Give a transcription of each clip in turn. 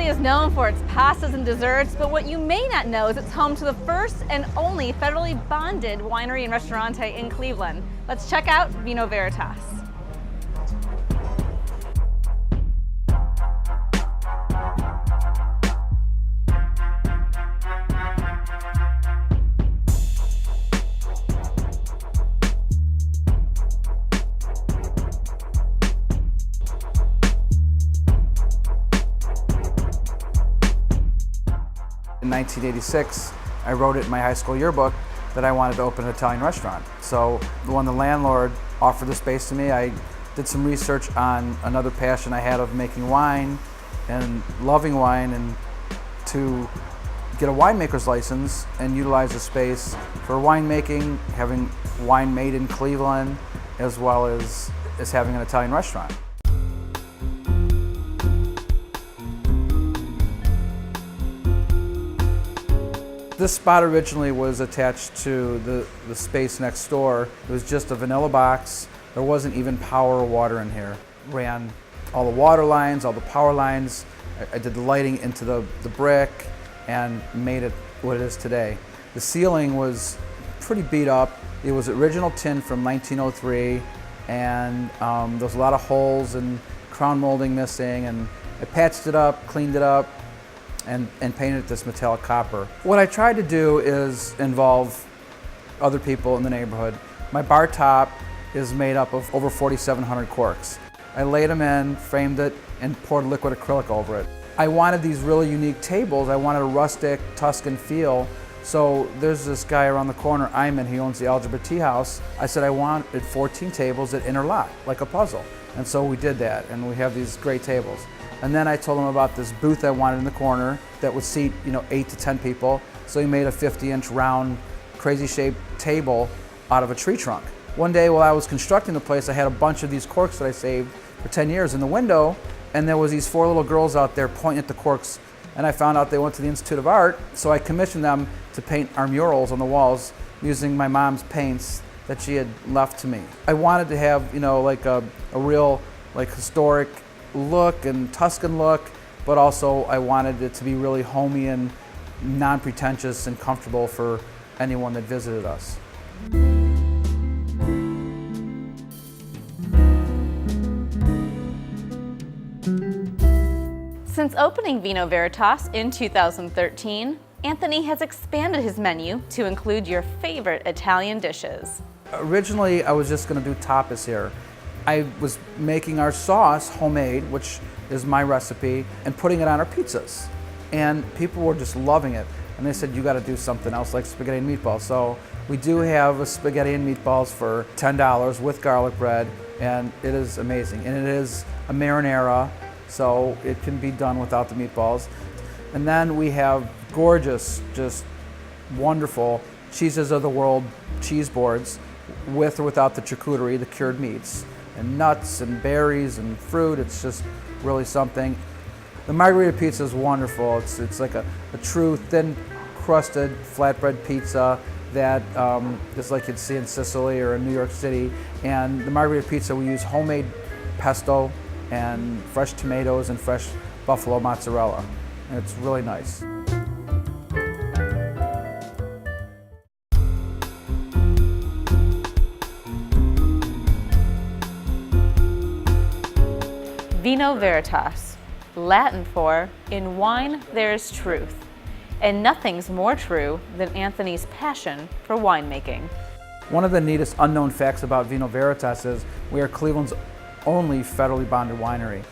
Anthony is known for its pastas and desserts, but what you may not know is it's home to the first and only federally bonded winery and restaurante in Cleveland. Let's check out Vino Veritas. In 1986, I wrote it in my high school yearbook that I wanted to open an Italian restaurant. So when the landlord offered the space to me, I did some research on another passion I had of making wine and loving wine, and to get a winemaker's license and utilize the space for winemaking, having wine made in Cleveland, as well as having an Italian restaurant. This spot originally was attached to the space next door. It was just a vanilla box. There wasn't even power or water in here. Ran all the water lines, all the power lines. I did the lighting into the brick and made it what it is today. The ceiling was pretty beat up. It was original tin from 1903, and there was a lot of holes and crown molding missing, and I patched it up, cleaned it up, and painted it this metallic copper. What I tried to do is involve other people in the neighborhood. My bar top is made up of over 4,700 corks. I laid them in, framed it, and poured liquid acrylic over it. I wanted these really unique tables. I wanted a rustic Tuscan feel. So there's this guy around the corner, Iman, he owns the Algebra Tea House. I said I wanted 14 tables that interlock, like a puzzle. And so we did that, and we have these great tables. And then I told him about this booth I wanted in the corner that would seat, 8 to 10 people. So he made a 50-inch round, crazy-shaped table out of a tree trunk. One day while I was constructing the place, I had a bunch of these corks that I saved for 10 years in the window, and there was these 4 little girls out there pointing at the corks, and I found out they went to the Institute of Art, so I commissioned them to paint our murals on the walls using my mom's paints that she had left to me. I wanted to have, like a real, historic look and Tuscan look, but also I wanted it to be really homey and non-pretentious and comfortable for anyone that visited us. Since opening Vino Veritas in 2013, Anthony has expanded his menu to include your favorite Italian dishes. Originally, I was just going to do tapas here. I was making our sauce homemade, which is my recipe, and putting it on our pizzas. And people were just loving it. And they said, you got to do something else like spaghetti and meatballs. So we do have a spaghetti and meatballs for $10 with garlic bread, and it is amazing. And it is a marinara, so it can be done without the meatballs. And then we have gorgeous, just wonderful cheeses of the world cheese boards with or without the charcuterie, the cured meats, and nuts and berries and fruit. It's just really something. The margherita pizza is wonderful. It's like a true thin crusted flatbread pizza that is like you'd see in Sicily or in New York City. And the margherita pizza, we use homemade pesto and fresh tomatoes and fresh buffalo mozzarella. And it's really nice. Vino Veritas, Latin for, in wine there's truth. And nothing's more true than Anthony's passion for winemaking. One of the neatest unknown facts about Vino Veritas is we are Cleveland's only federally bonded winery.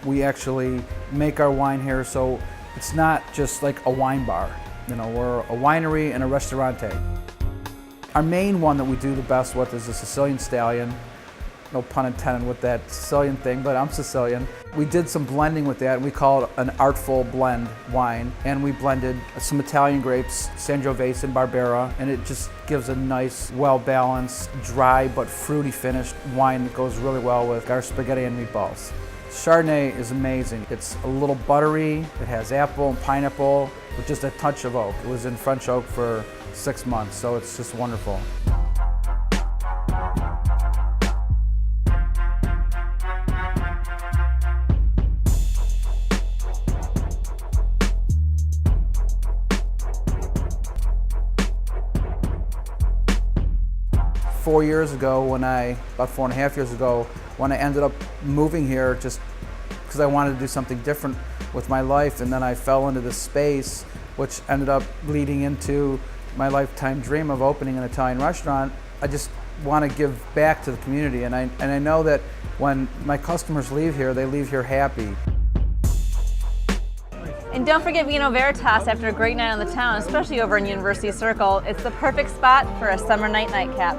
We actually make our wine here, so it's not just like a wine bar. We're a winery and a restaurante. Our main one that we do the best with is the Sicilian Stallion. No pun intended with that Sicilian thing, but I'm Sicilian. We did some blending with that, and we call it an artful blend wine. And we blended some Italian grapes, Sangiovese and Barbera, and it just gives a nice, well-balanced, dry but fruity finished wine that goes really well with our spaghetti and meatballs. Chardonnay is amazing. It's a little buttery. It has apple and pineapple with just a touch of oak. It was in French oak for 6 months, so it's just wonderful. 4 years ago about 4.5 years ago, when I ended up moving here just because I wanted to do something different with my life, and then I fell into this space, which ended up leading into my lifetime dream of opening an Italian restaurant. I just want to give back to the community, and I know that when my customers leave here, they leave here happy. And don't forget Vino Veritas after a great night on the town, especially over in University Circle. It's the perfect spot for a summer night nightcap.